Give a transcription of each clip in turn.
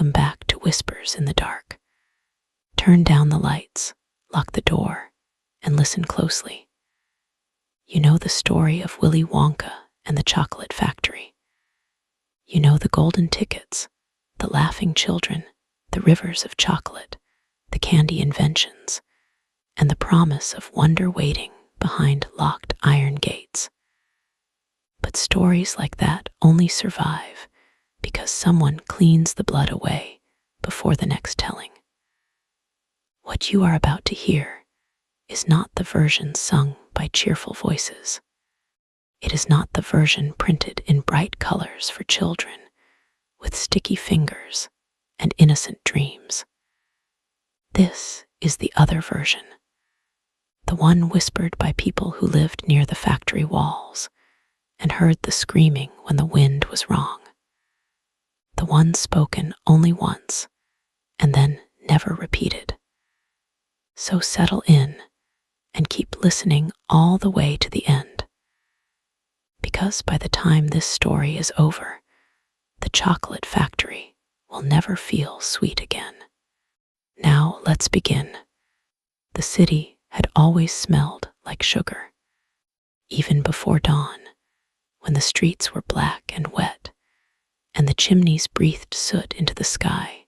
welcome back to Whispers in the Dark. Turn down the lights, lock the door, and listen closely. You know the story of Willy Wonka and the Chocolate Factory. You know the golden tickets, the laughing children, the rivers of chocolate, the candy inventions, and the promise of wonder waiting behind locked iron gates. But stories like that only survive because someone cleans the blood away before the next telling. What you are about to hear is not the version sung by cheerful voices. It is not the version printed in bright colors for children with sticky fingers and innocent dreams. This is the other version, the one whispered by people who lived near the factory walls and heard the screaming when the wind was wrong. The one spoken only once and then never repeated. So settle in and keep listening all the way to the end. Because by the time this story is over, the chocolate factory will never feel sweet again. Now let's begin. The city had always smelled like sugar. Even before dawn, when the streets were black and wet, and the chimneys breathed soot into the sky,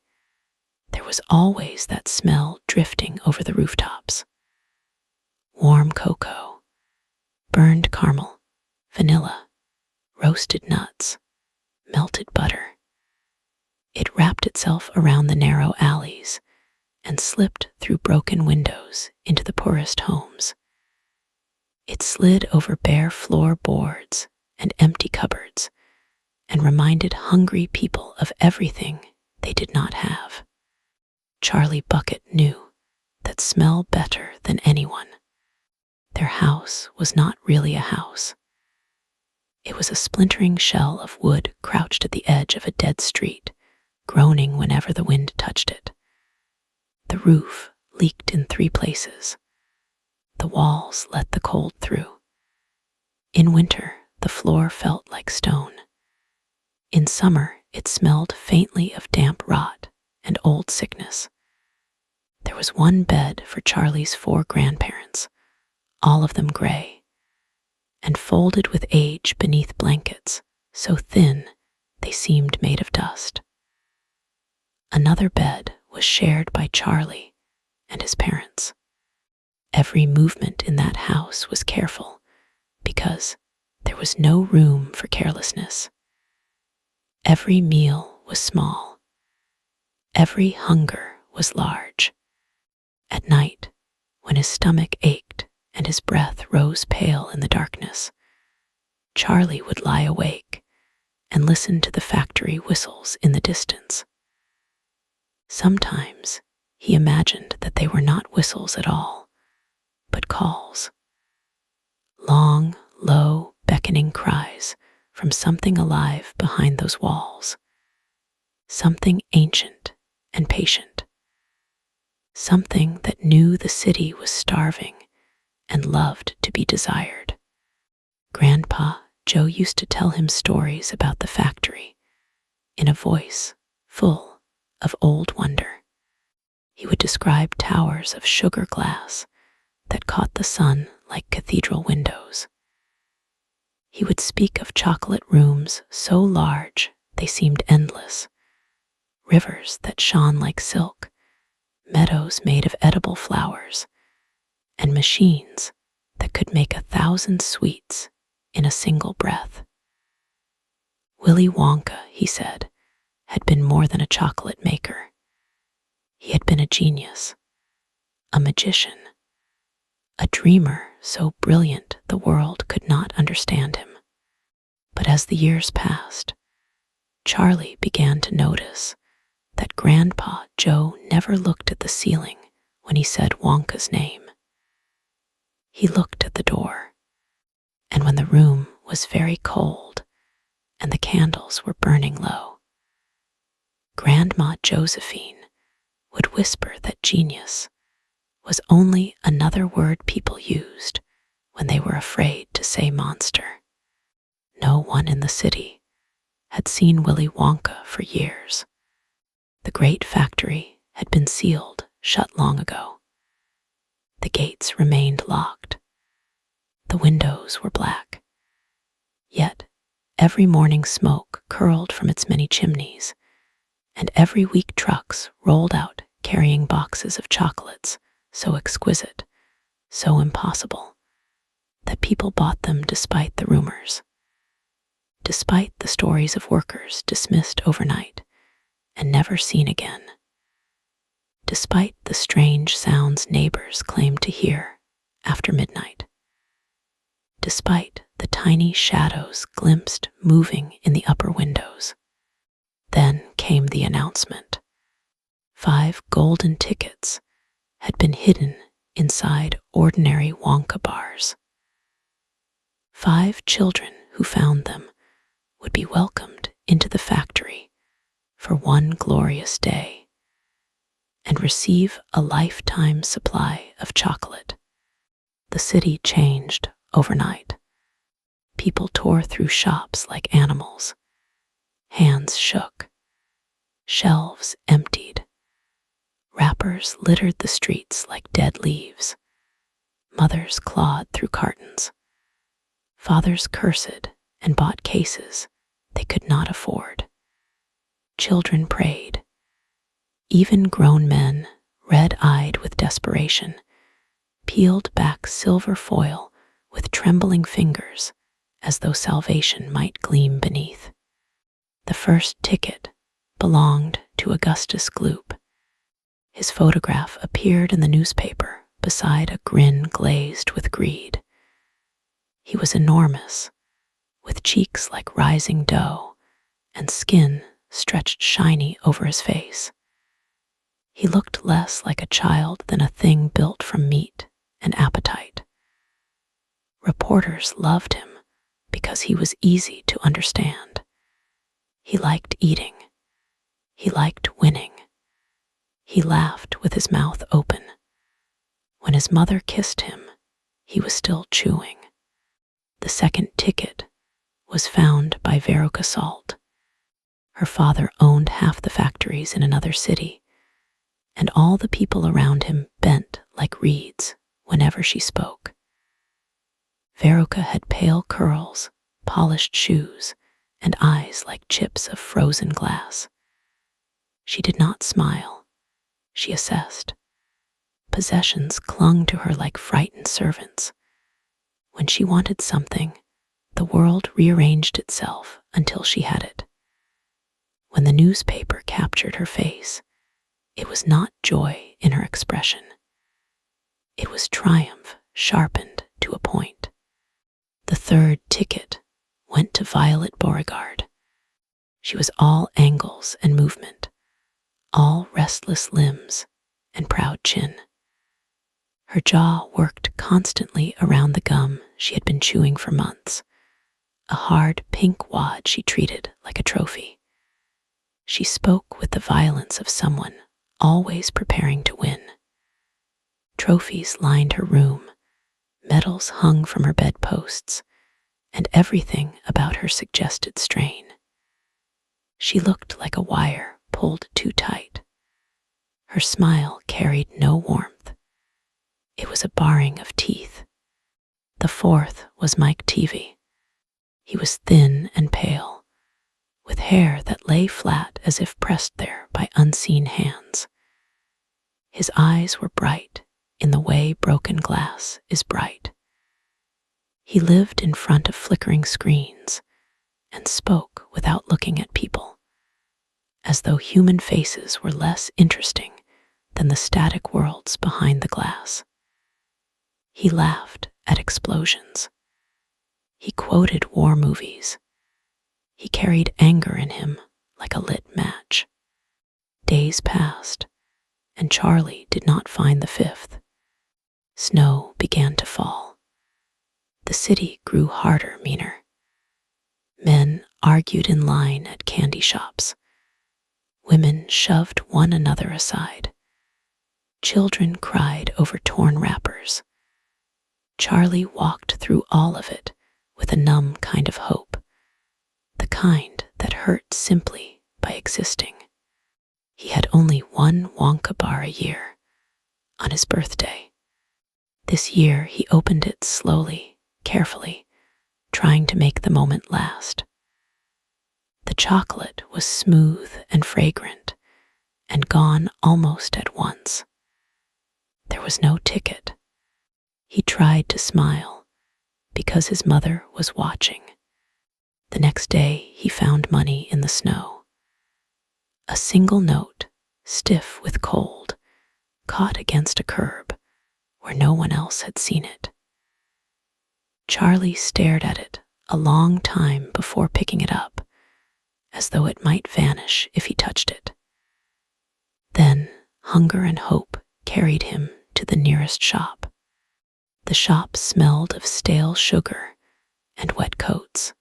there was always that smell drifting over the rooftops. Warm cocoa, burned caramel, vanilla, roasted nuts, melted butter. It wrapped itself around the narrow alleys and slipped through broken windows into the poorest homes. It slid over bare floorboards and empty cupboards and reminded hungry people of everything they did not have. Charlie Bucket knew that smell better than anyone. Their house was not really a house. It was a splintering shell of wood crouched at the edge of a dead street, groaning whenever the wind touched it. The roof leaked in 3 places. The walls let the cold through. In winter, the floor felt like stone. In summer, it smelled faintly of damp rot and old sickness. There was one bed for Charlie's 4 grandparents, all of them gray, and folded with age beneath blankets so thin they seemed made of dust. Another bed was shared by Charlie and his parents. Every movement in that house was careful because there was no room for carelessness. Every meal was small. Every hunger was large. At night, when his stomach ached and his breath rose pale in the darkness, Charlie would lie awake and listen to the factory whistles in the distance. Sometimes he imagined that they were not whistles at all, but calls. Long, low, beckoning cries from something alive behind those walls. Something ancient and patient. Something that knew the city was starving and loved to be desired. Grandpa Joe used to tell him stories about the factory in a voice full of old wonder. He would describe towers of sugar glass that caught the sun like cathedral windows. He would speak of chocolate rooms so large they seemed endless, rivers that shone like silk, meadows made of edible flowers, and machines that could make 1,000 sweets in a single breath. Willy Wonka, he said, had been more than a chocolate maker. He had been a genius, a magician, a dreamer so brilliant the world could not understand him. But as the years passed, Charlie began to notice that Grandpa Joe never looked at the ceiling when he said Wonka's name. He looked at the door, and when the room was very cold and the candles were burning low, Grandma Josephine would whisper that genius was only another word people used when they were afraid to say monster. No one in the city had seen Willy Wonka for years, The great factory had been sealed shut long ago. The gates remained locked. The windows were black. Yet every morning smoke curled from its many chimneys, and every week trucks rolled out carrying boxes of chocolates so exquisite, so impossible, that people bought them despite the rumors, despite the stories of workers dismissed overnight and never seen again, despite the strange sounds neighbors claimed to hear after midnight, despite the tiny shadows glimpsed moving in the upper windows. Then came the announcement. 5 golden tickets had been hidden inside ordinary Wonka bars. 5 children who found them would be welcomed into the factory for one glorious day and receive a lifetime supply of chocolate. The city changed overnight. People tore through shops like animals. Hands shook. Shelves emptied. Wrappers littered the streets like dead leaves. Mothers clawed through cartons. Fathers cursed and bought cases they could not afford. Children prayed. Even grown men, red-eyed with desperation, peeled back silver foil with trembling fingers as though salvation might gleam beneath. The first ticket belonged to Augustus Gloop. His photograph appeared in the newspaper beside a grin glazed with greed. He was enormous, with cheeks like rising dough and skin stretched shiny over his face. He looked less like a child than a thing built from meat and appetite. Reporters loved him because he was easy to understand. He liked eating. He liked winning. He laughed with his mouth open. When his mother kissed him, he was still chewing. The second ticket was found by Veruca Salt. Her father owned half the factories in another city, and all the people around him bent like reeds whenever she spoke. Veruca had pale curls, polished shoes, and eyes like chips of frozen glass. She did not smile. She assessed. Possessions clung to her like frightened servants. When she wanted something, the world rearranged itself until she had it. When the newspaper captured her face, it was not joy in her expression. It was triumph sharpened to a point. The third ticket went to Violet Beauregarde. She was all angles and movement, all restless limbs and proud chin. Her jaw worked constantly around the gum she had been chewing for months, a hard pink wad she treated like a trophy. She spoke with the violence of someone always preparing to win. Trophies lined her room, medals hung from her bedposts, and everything about her suggested strain. She looked like a wire pulled too tight. Her smile carried no warmth. It was a baring of teeth. The fourth was Mike Teavee. He was thin and pale, with hair that lay flat as if pressed there by unseen hands. His eyes were bright in the way broken glass is bright. He lived in front of flickering screens and spoke without looking at people, as though human faces were less interesting than the static worlds behind the glass. He laughed at explosions. He quoted war movies. He carried anger in him like a lit match. Days passed, and Charlie did not find the fifth. Snow began to fall. The city grew harder, meaner. Men argued in line at candy shops. Women shoved one another aside. Children cried over torn wrappers. Charlie walked through all of it with a numb kind of hope, the kind that hurt simply by existing. He had only one Wonka bar a year, on his birthday. This year he opened it slowly, carefully, trying to make the moment last. The chocolate was smooth and fragrant, and gone almost at once. There was no ticket. He tried to smile, because his mother was watching. The next day he found money in the snow. A single note, stiff with cold, caught against a curb where no one else had seen it. Charlie stared at it a long time before picking it up, as though it might vanish if he touched it. Then hunger and hope carried him to the nearest shop. The shop smelled of stale sugar and wet coats.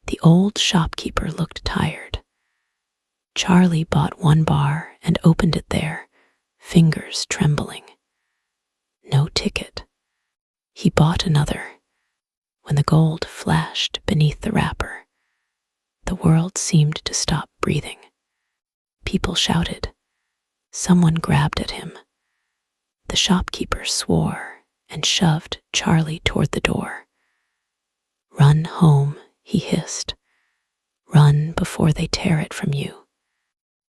The old shopkeeper looked tired. Charlie bought one bar and opened it there, fingers trembling. No ticket. He bought another. When the gold flashed beneath the wrapper, the world seemed to stop breathing. People shouted. Someone grabbed at him. The shopkeeper swore and shoved Charlie toward the door. "Run home," he hissed. "Run before they tear it from you."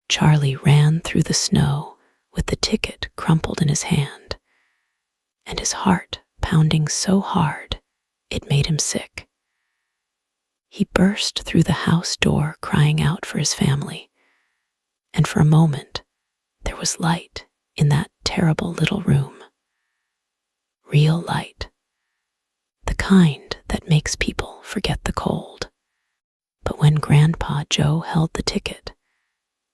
Charlie ran through the snow with the ticket crumpled in his hand, and his heart pounding so hard it made him sick. He burst through the house door crying out for his family, and for a moment there was light in that terrible little room. Real light. The kind that makes people forget the cold. But when Grandpa Joe held the ticket,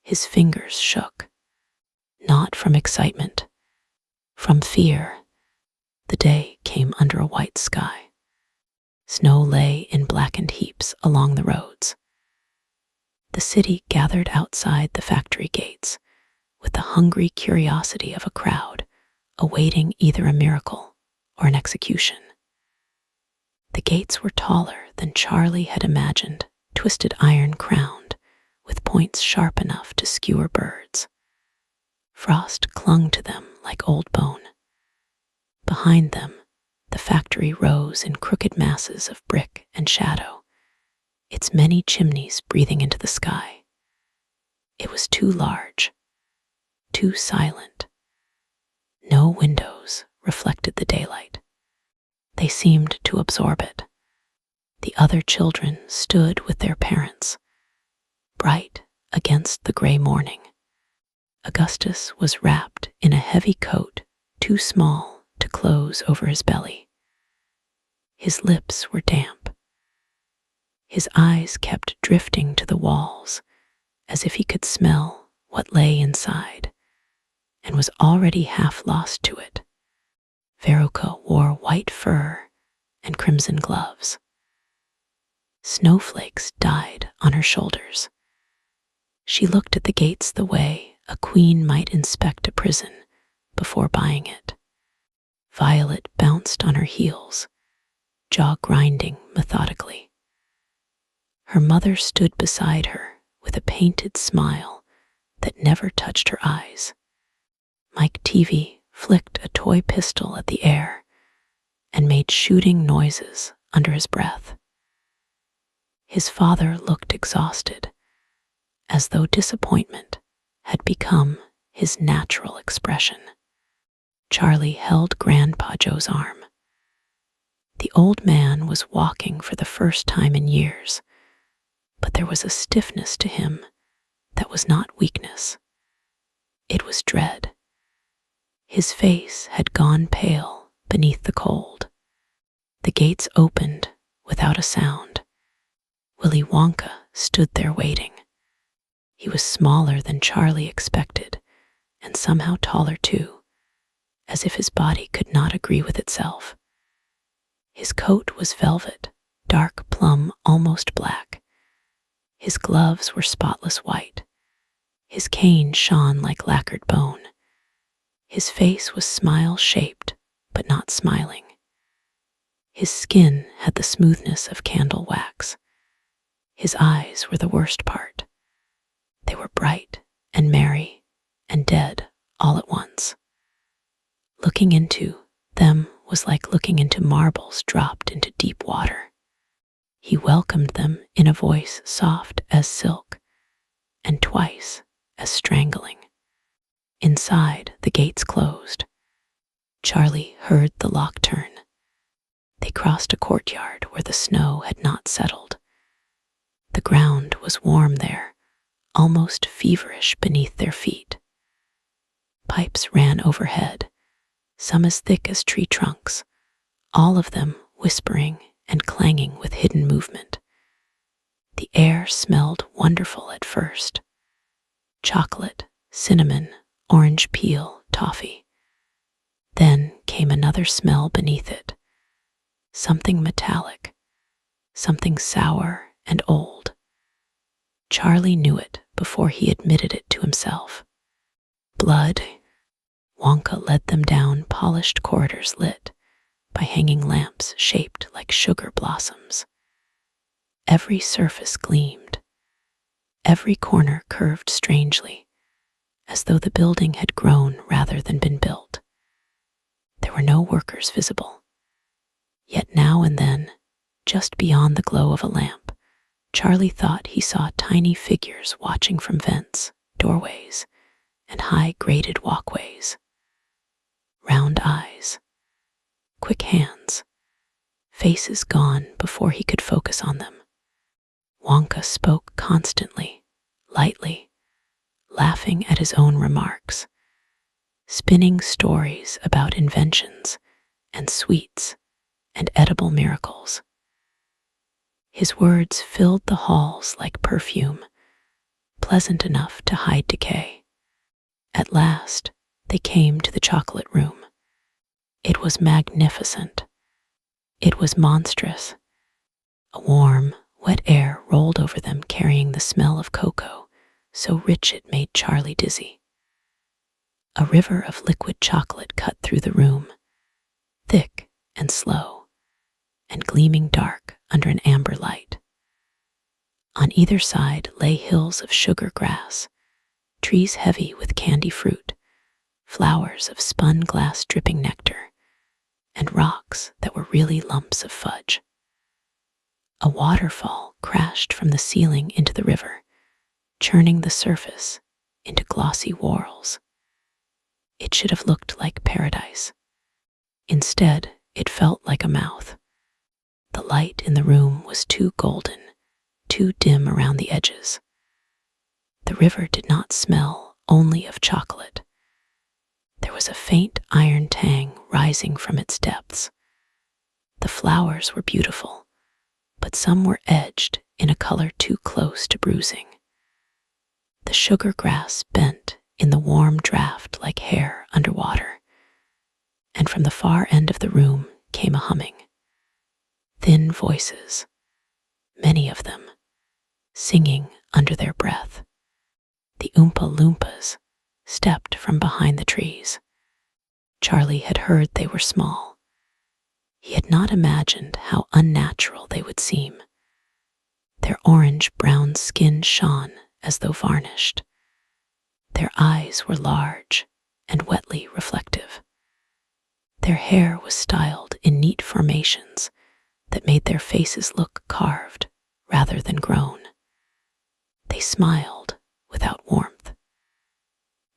his fingers shook. Not from excitement, from fear. The day came under a white sky. Snow lay in blackened heaps along the roads. The city gathered outside the factory gates with the hungry curiosity of a crowd awaiting either a miracle or an execution. The gates were taller than Charlie had imagined, twisted iron crowned, with points sharp enough to skewer birds. Frost clung to them like old bone. Behind them, the factory rose in crooked masses of brick and shadow, its many chimneys breathing into the sky. It was too large, too silent. No windows reflected the daylight. They seemed to absorb it. The other children stood with their parents, bright against the gray morning. Augustus was wrapped in a heavy coat too small to close over his belly. His lips were damp. His eyes kept drifting to the walls, as if he could smell what lay inside, and was already half lost to it. Veruca wore white fur and crimson gloves. Snowflakes died on her shoulders. She looked at the gates the way a queen might inspect a prison before buying it. Violet bounced on her heels, jaw grinding methodically. Her mother stood beside her with a painted smile that never touched her eyes. Mike Teavee flicked a toy pistol at the air and made shooting noises under his breath. His father looked exhausted, as though disappointment had become his natural expression. Charlie held Grandpa Joe's arm. The old man was walking for the first time in years, but there was a stiffness to him that was not weakness. It was dread. His face had gone pale beneath the cold. The gates opened without a sound. Willy Wonka stood there waiting. He was smaller than Charlie expected, and somehow taller too, as if his body could not agree with itself. His coat was velvet, dark plum, almost black. His gloves were spotless white. His cane shone like lacquered bone. His face was smile-shaped, but not smiling. His skin had the smoothness of candle wax. His eyes were the worst part. They were bright and merry, dead all at once. Looking into them was like looking into marbles dropped into deep water. He welcomed them in a voice soft as silk and twice as strangling. Inside, the gates closed. Charlie heard the lock turn. They crossed a courtyard where the snow had not settled. The ground was warm there, almost feverish beneath their feet. Pipes ran overhead, some as thick as tree trunks, all of them whispering and clanging with hidden movement. The air smelled wonderful at first. Chocolate, cinnamon, orange peel, toffee. Then came another smell beneath it. Something metallic, something sour and old. Charlie knew it before he admitted it to himself. Blood. Wonka led them down polished corridors lit by hanging lamps shaped like sugar blossoms. Every surface gleamed. Every corner curved strangely, as though the building had grown rather than been built. There were no workers visible. Yet now and then, just beyond the glow of a lamp, Charlie thought he saw tiny figures watching from vents, doorways, and high grated walkways. Round eyes, quick hands, faces gone before he could focus on them. Wonka spoke constantly, lightly, laughing at his own remarks, spinning stories about inventions and sweets and edible miracles. His words filled the halls like perfume, pleasant enough to hide decay. At last, they came to the chocolate room. It was magnificent. It was monstrous. A warm, wet air rolled over them, carrying the smell of cocoa, so rich it made Charlie dizzy. A river of liquid chocolate cut through the room, thick and slow, and gleaming dark under an amber light. On either side lay hills of sugar grass, trees heavy with candy fruit, flowers of spun glass dripping nectar, and rocks that were really lumps of fudge. A waterfall crashed from the ceiling into the river, churning the surface into glossy whorls. It should have looked like paradise. Instead, it felt like a mouth. The light in the room was too golden, too dim around the edges. The river did not smell only of chocolate. There was a faint iron tang rising from its depths. The flowers were beautiful, but some were edged in a color too close to bruising. The sugar grass bent in the warm draft like hair underwater, and from the far end of the room came a humming. Thin voices, many of them, singing under their breath. The Oompa Loompas stepped from behind the trees. Charlie had heard they were small. He had not imagined how unnatural they would seem. Their orange-brown skin shone as though varnished. Their eyes were large and wetly reflective. Their hair was styled in neat formations that made their faces look carved rather than grown. They smiled without warmth.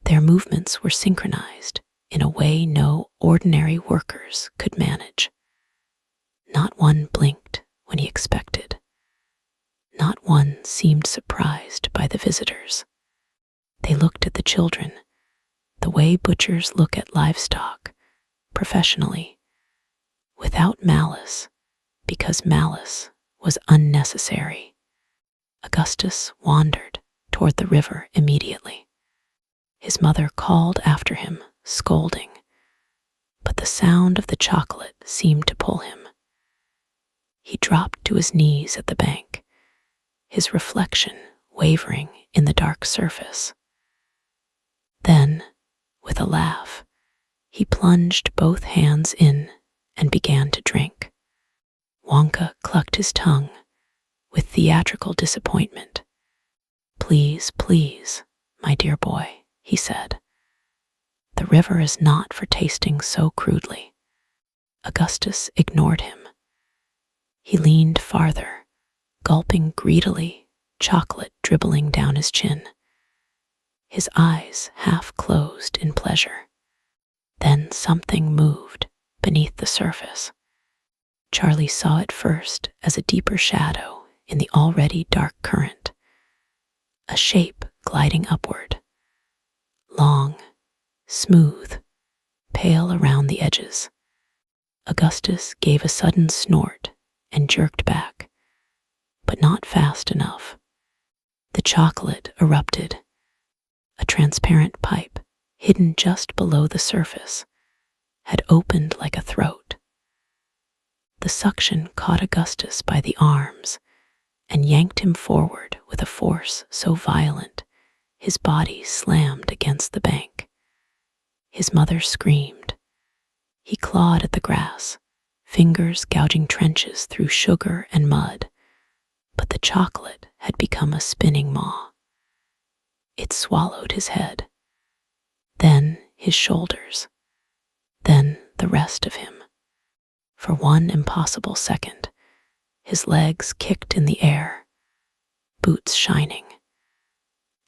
Their movements were synchronized in a way no ordinary workers could manage. Not one blinked when he expected. Not one seemed surprised by the visitors. They looked at the children the way butchers look at livestock, professionally, without malice, because malice was unnecessary. Augustus wandered toward the river immediately. His mother called after him, scolding, but the sound of the chocolate seemed to pull him. He dropped to his knees at the bank, his reflection wavering in the dark surface. Then, with a laugh, he plunged both hands in and began to drink. Wonka clucked his tongue with theatrical disappointment. "Please, please, my dear boy," he said. The river is not for tasting so crudely. Augustus ignored him. He leaned farther, gulping greedily, chocolate dribbling down his chin. His eyes half closed in pleasure. Then something moved beneath the surface. Charlie saw it first as a deeper shadow in the already dark current. A shape gliding upward. Long, smooth, pale around the edges. Augustus gave a sudden snort and jerked back, but not fast enough. The chocolate erupted. A transparent pipe, hidden just below the surface, had opened like a throat. The suction caught Augustus by the arms and yanked him forward with a force so violent his body slammed against the bank. His mother screamed. He clawed at the grass, fingers gouging trenches through sugar and mud, but the chocolate had become a spinning maw. It swallowed his head, then his shoulders, then the rest of him. For one impossible second, his legs kicked in the air, boots shining,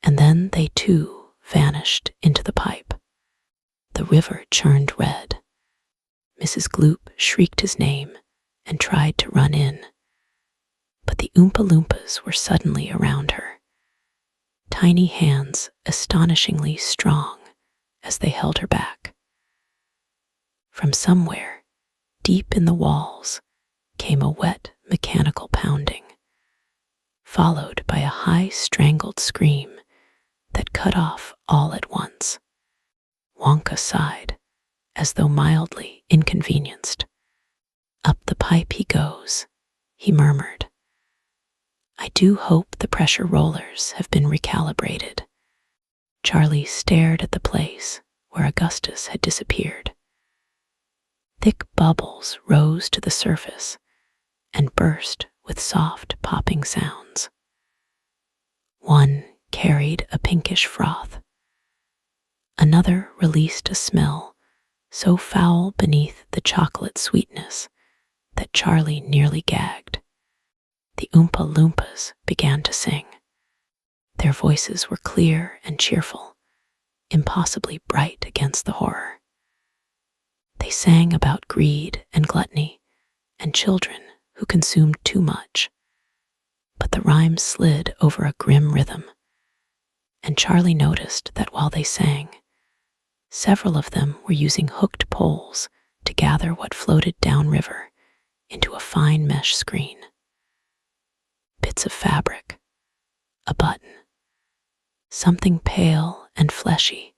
and then they too vanished into the pipe. The river churned red. Mrs. Gloop shrieked his name and tried to run in, but the Oompa Loompas were suddenly around her, tiny hands astonishingly strong as they held her back. From somewhere, deep in the walls, came a wet, mechanical pounding, followed by a high, strangled scream that cut off all at once. Wonka sighed, as though mildly inconvenienced. "Up the pipe he goes," he murmured. "I do hope the pressure rollers have been recalibrated." Charlie stared at the place where Augustus had disappeared. Thick bubbles rose to the surface and burst with soft popping sounds. One carried a pinkish froth. Another released a smell so foul beneath the chocolate sweetness that Charlie nearly gagged. The Oompa Loompas began to sing. Their voices were clear and cheerful, impossibly bright against the horror. They sang about greed and gluttony and children who consumed too much. But the rhymes slid over a grim rhythm, and Charlie noticed that while they sang, several of them were using hooked poles to gather what floated downriver into a fine mesh screen. Bits of fabric, a button, something pale and fleshy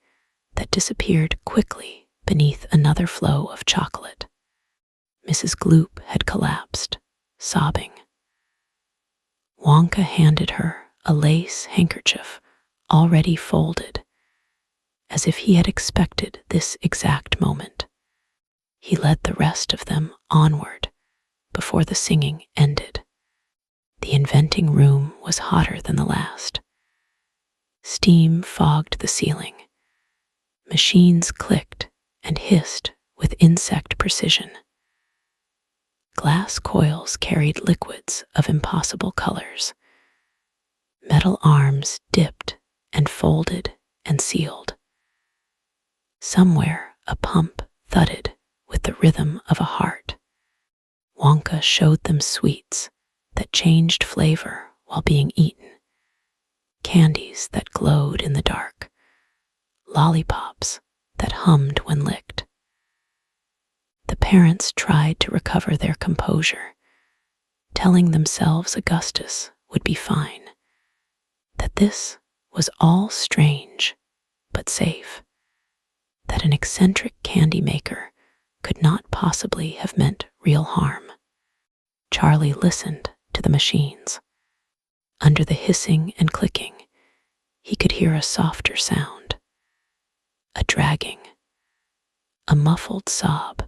that disappeared quickly beneath another flow of chocolate. Mrs. Gloop had collapsed, sobbing. Wonka handed her a lace handkerchief already folded, as if he had expected this exact moment. He led the rest of them onward before the singing ended. The inventing room was hotter than the last. Steam fogged the ceiling. Machines clicked and hissed with insect precision. Glass coils carried liquids of impossible colors. Metal arms dipped and folded and sealed. Somewhere a pump thudded with the rhythm of a heart. Wonka showed them sweets that changed flavor while being eaten, candies that glowed in the dark, lollipops that hummed when licked. The parents tried to recover their composure, telling themselves Augustus would be fine, that this was all strange but safe, that an eccentric candy maker could not possibly have meant real harm. Charlie listened to the machines. Under the hissing and clicking, he could hear a softer sound, a dragging, a muffled sob,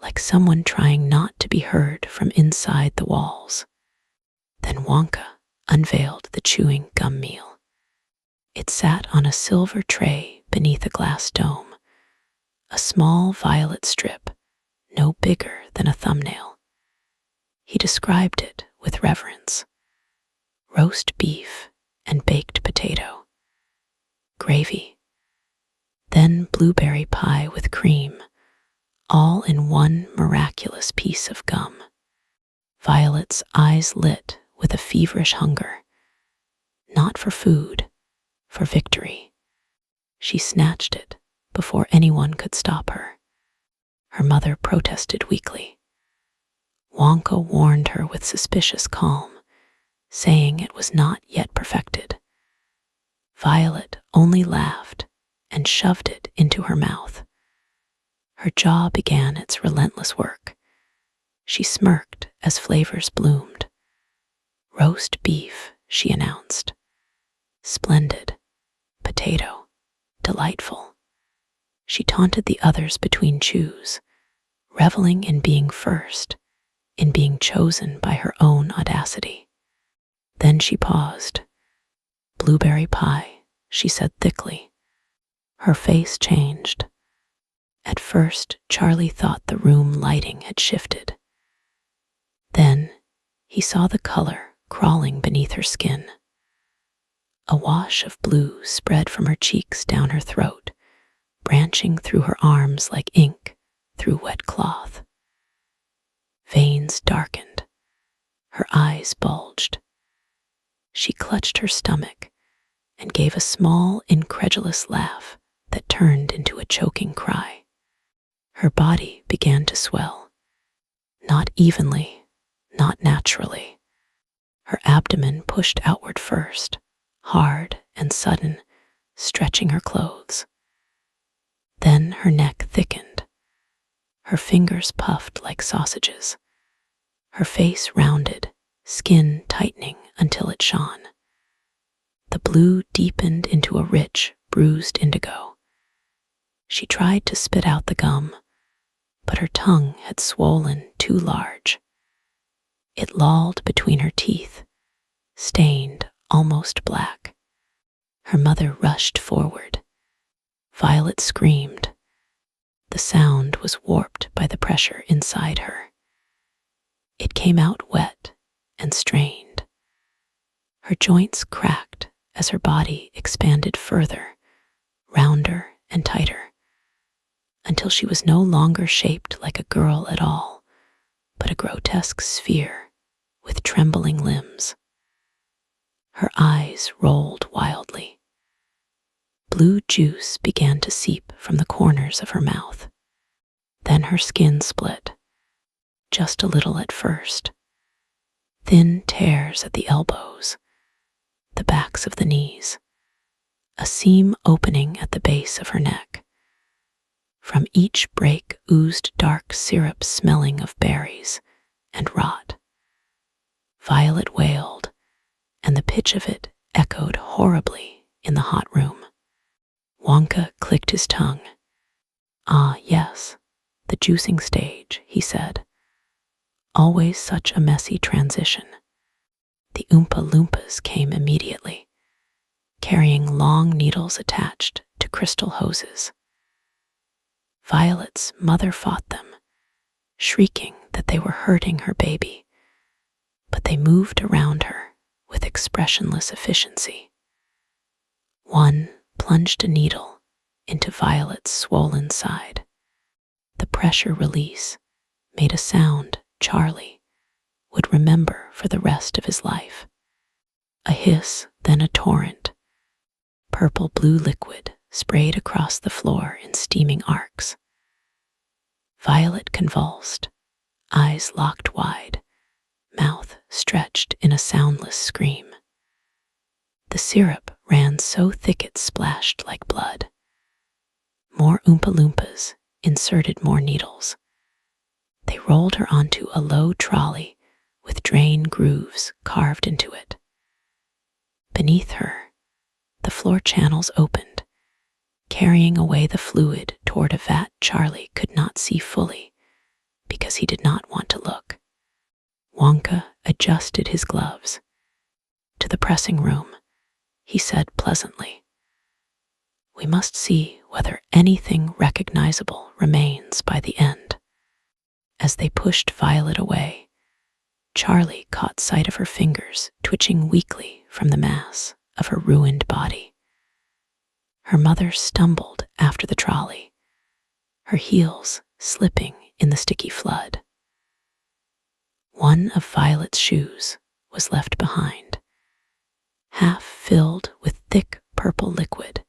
like someone trying not to be heard from inside the walls. Then Wonka unveiled the chewing gum meal. It sat on a silver tray beneath a glass dome, a small violet strip, no bigger than a thumbnail. He described it with reverence. Roast beef and baked potato, gravy, then blueberry pie with cream, all in one miraculous piece of gum. Violet's eyes lit with a feverish hunger, not for food, for victory. She snatched it before anyone could stop her. Her mother protested weakly. Wonka warned her with suspicious calm, saying it was not yet perfected. Violet only laughed and shoved it into her mouth. Her jaw began its relentless work. She smirked as flavors bloomed. Roast beef, she announced. Splendid. Potato. Delightful. She taunted the others between chews, reveling in being first, in being chosen by her own audacity. Then she paused. Blueberry pie, she said thickly. Her face changed. At first, Charlie thought the room lighting had shifted. Then, he saw the color crawling beneath her skin. A wash of blue spread from her cheeks down her throat, branching through her arms like ink through wet cloth. Veins darkened. Her eyes bulged. She clutched her stomach and gave a small, incredulous laugh that turned into a choking cry. Her body began to swell. Not evenly, not naturally. Her abdomen pushed outward first, hard and sudden, stretching her clothes. Then her neck thickened. Her fingers puffed like sausages. Her face rounded, skin tightening until it shone. The blue deepened into a rich, bruised indigo. She tried to spit out the gum, but her tongue had swollen too large. It lolled between her teeth, stained almost black. Her mother rushed forward. Violet screamed. The sound was warped by the pressure inside her. It came out wet and strained. Her joints cracked as her body expanded further, rounder and tighter, until she was no longer shaped like a girl at all, but a grotesque sphere with trembling limbs. Her eyes rolled wildly. Blue juice began to seep from the corners of her mouth. Then her skin split, just a little at first. Thin tears at the elbows, the backs of the knees, a seam opening at the base of her neck. From each break oozed dark syrup smelling of berries and rot. Violet wailed, and the pitch of it echoed horribly in the hot room. Wonka clicked his tongue. Ah, yes, the juicing stage, he said. Always such a messy transition. The Oompa Loompas came immediately, carrying long needles attached to crystal hoses. Violet's mother fought them, shrieking that they were hurting her baby, but they moved around her with expressionless efficiency. One plunged a needle into Violet's swollen side. The pressure release made a sound Charlie would remember for the rest of his life. A hiss, then a torrent. Purple-blue liquid sprayed across the floor in steaming arcs. Violet convulsed, eyes locked wide, mouth stretched in a soundless scream. The syrup ran so thick it splashed like blood. More Oompa Loompas inserted more needles. They rolled her onto a low trolley with drain grooves carved into it. Beneath her, the floor channels opened, carrying away the fluid toward a vat Charlie could not see fully because he did not want to look. Wonka adjusted his gloves. To the pressing room, he said pleasantly, "We must see whether anything recognizable remains by the end. As they pushed Violet away, Charlie caught sight of her fingers twitching weakly from the mass of her ruined body. Her mother stumbled after the trolley, her heels slipping in the sticky flood. One of Violet's shoes was left behind, half filled with thick purple liquid,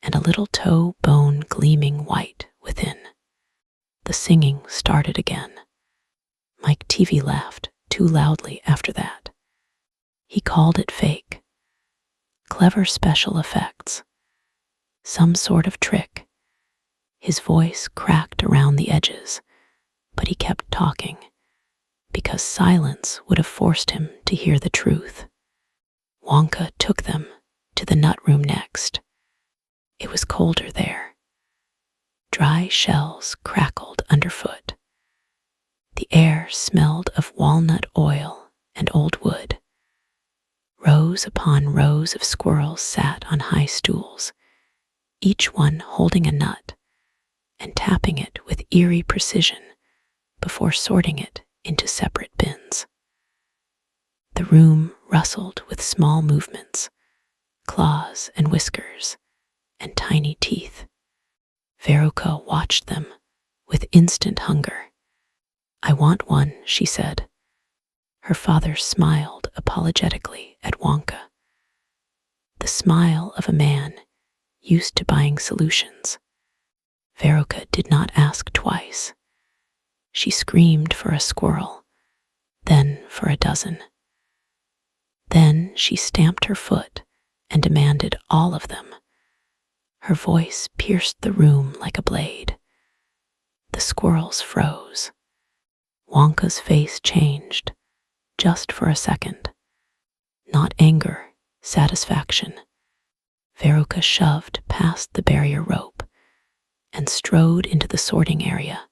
and a little toe bone gleaming white within. The singing started again. Mike Teavee laughed too loudly after that. He called it fake. Clever special effects. Some sort of trick. His voice cracked around the edges, but he kept talking, because silence would have forced him to hear the truth. Wonka took them to the nut room next. It was colder there. Dry shells crackled underfoot. The air smelled of walnut oil and old wood. Rows upon rows of squirrels sat on high stools, each one holding a nut and tapping it with eerie precision before sorting it into separate bins. The room rustled with small movements, claws and whiskers, and tiny teeth. Veruca watched them with instant hunger. "I want one," she said. Her father smiled apologetically at Wonka. The smile of a man used to buying solutions. Veruca did not ask twice. She screamed for a squirrel, then for a dozen. Then she stamped her foot and demanded all of them. Her voice pierced the room like a blade. The squirrels froze. Wonka's face changed, just for a second. Not anger, satisfaction. Veruca shoved past the barrier rope and strode into the sorting area,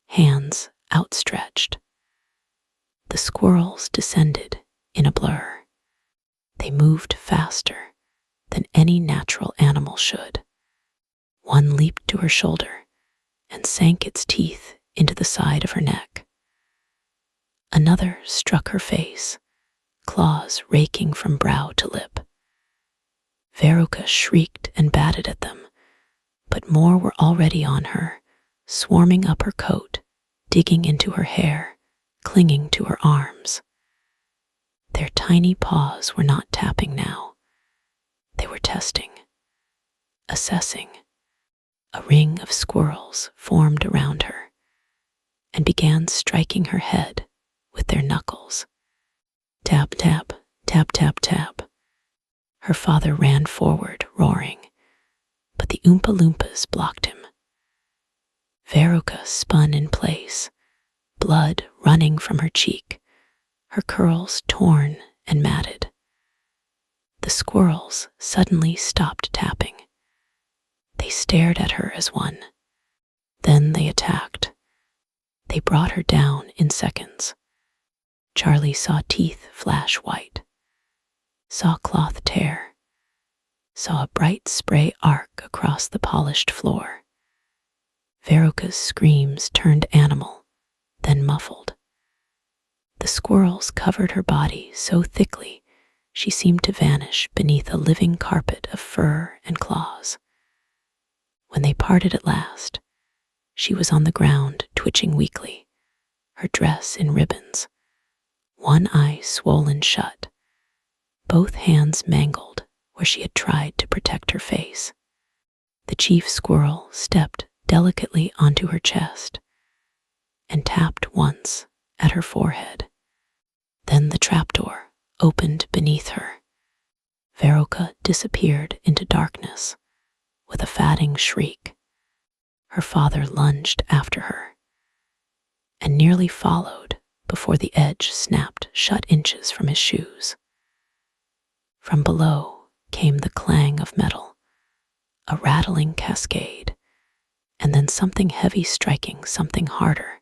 hands outstretched. The squirrels descended in a blur. They moved faster than any natural animal should. One leaped to her shoulder and sank its teeth into the side of her neck. Another struck her face, claws raking from brow to lip. Veruca shrieked and batted at them, but more were already on her, swarming up her coat, digging into her hair, clinging to her arms. Their tiny paws were not tapping now. They were testing, assessing. A ring of squirrels formed around her and began striking her head with their knuckles. Tap, tap, tap, tap, tap. Her father ran forward, roaring, but the Oompa Loompas blocked him. Veruca spun in place, blood running from her cheek, her curls torn and matted. The squirrels suddenly stopped tapping. They stared at her as one. Then they attacked. They brought her down in seconds. Charlie saw teeth flash white, saw cloth tear, saw a bright spray arc across the polished floor. Veruca's screams turned animal, then muffled. The squirrels covered her body so thickly she seemed to vanish beneath a living carpet of fur and claws. When they parted at last, she was on the ground, twitching weakly, her dress in ribbons, one eye swollen shut, both hands mangled where she had tried to protect her face. The chief squirrel stepped delicately onto her chest and tapped once at her forehead. Then the trapdoor opened beneath her. Veruca disappeared into darkness with a fatting shriek. Her father lunged after her and nearly followed before the edge snapped shut inches from his shoes. From below came the clang of metal, a rattling cascade, and then something heavy striking something harder,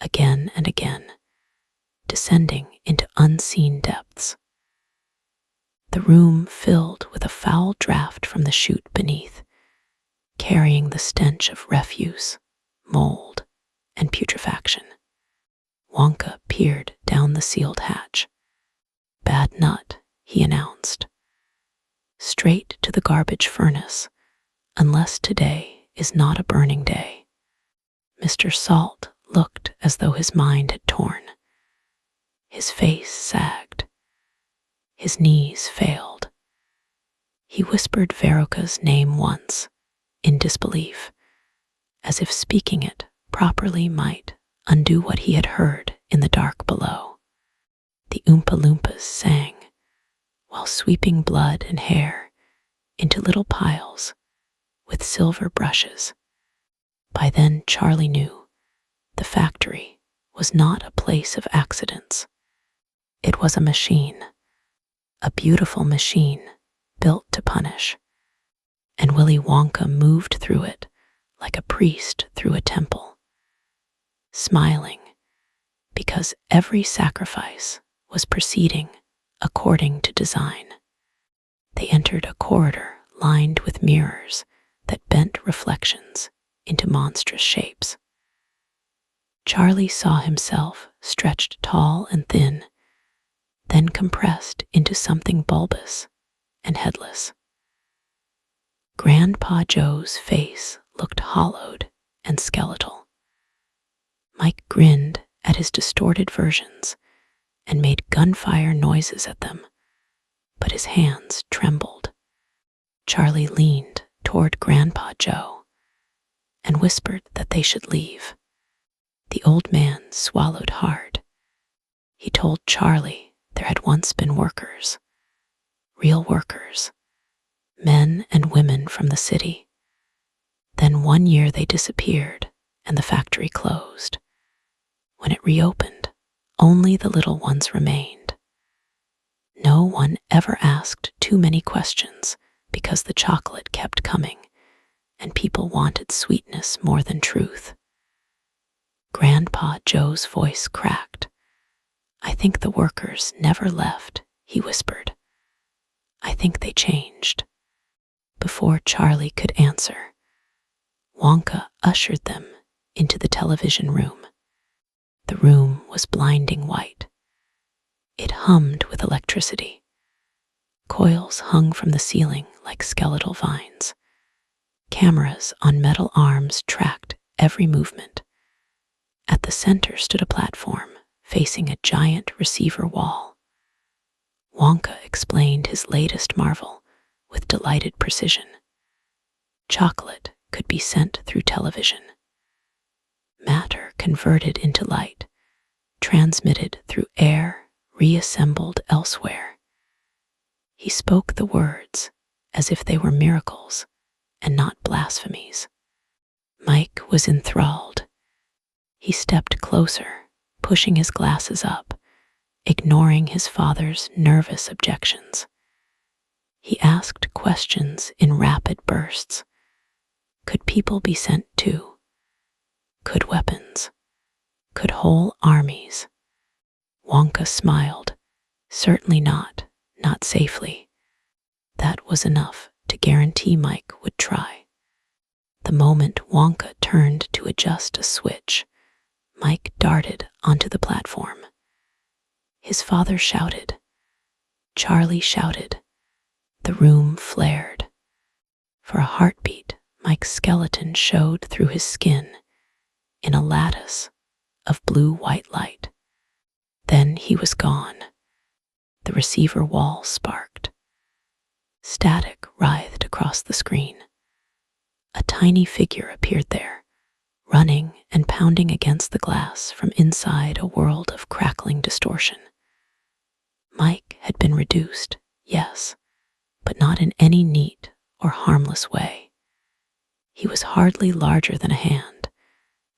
again and again, descending into unseen depths. The room filled with a foul draft from the chute beneath, carrying the stench of refuse, mold, and putrefaction. Wonka peered down the sealed hatch. "Bad nut," he announced. "Straight to the garbage furnace, unless today is not a burning day." Mr. Salt looked as though his mind had torn. His face sagged. His knees failed. He whispered Veruca's name once, in disbelief, as if speaking it properly might undo what he had heard in the dark below. The Oompa Loompas sang, while sweeping blood and hair into little piles with silver brushes. By then, Charlie knew the factory was not a place of accidents. It was a machine, a beautiful machine built to punish. And Willy Wonka moved through it like a priest through a temple, smiling because every sacrifice was proceeding according to design. They entered a corridor lined with mirrors that bent reflections into monstrous shapes. Charlie saw himself stretched tall and thin, then compressed into something bulbous and headless. Grandpa Joe's face looked hollowed and skeletal. Mike grinned at his distorted versions and made gunfire noises at them, but his hands trembled. Charlie leaned toward Grandpa Joe and whispered that they should leave. The old man swallowed hard. He told Charlie there had once been workers, real workers, men and women from the city. Then one year they disappeared and the factory closed. When it reopened, only the little ones remained. No one ever asked too many questions because the chocolate kept coming and people wanted sweetness more than truth. Grandpa Joe's voice cracked. "I think the workers never left," he whispered. "I think they changed." Before Charlie could answer, Wonka ushered them into the television room. The room was blinding white. It hummed with electricity. Coils hung from the ceiling like skeletal vines. Cameras on metal arms tracked every movement. At the center stood a platform facing a giant receiver wall. Wonka explained his latest marvel with delighted precision. Chocolate could be sent through television. Matter converted into light, transmitted through air, reassembled elsewhere. He spoke the words as if they were miracles and not blasphemies. Mike was enthralled. He stepped closer, pushing his glasses up, ignoring his father's nervous objections. He asked questions in rapid bursts. Could people be sent too? Could weapons? Could whole armies? Wonka smiled. Certainly not safely. That was enough to guarantee Mike would try. The moment Wonka turned to adjust a switch, Mike darted onto the platform. His father shouted. Charlie shouted. The room flared. For a heartbeat, Mike's skeleton showed through his skin in a lattice of blue-white light. Then he was gone. The receiver wall sparked. Static writhed across the screen. A tiny figure appeared there, running and pounding against the glass from inside a world of crackling distortion. Mike had been reduced, yes, but not in any neat or harmless way. He was hardly larger than a hand,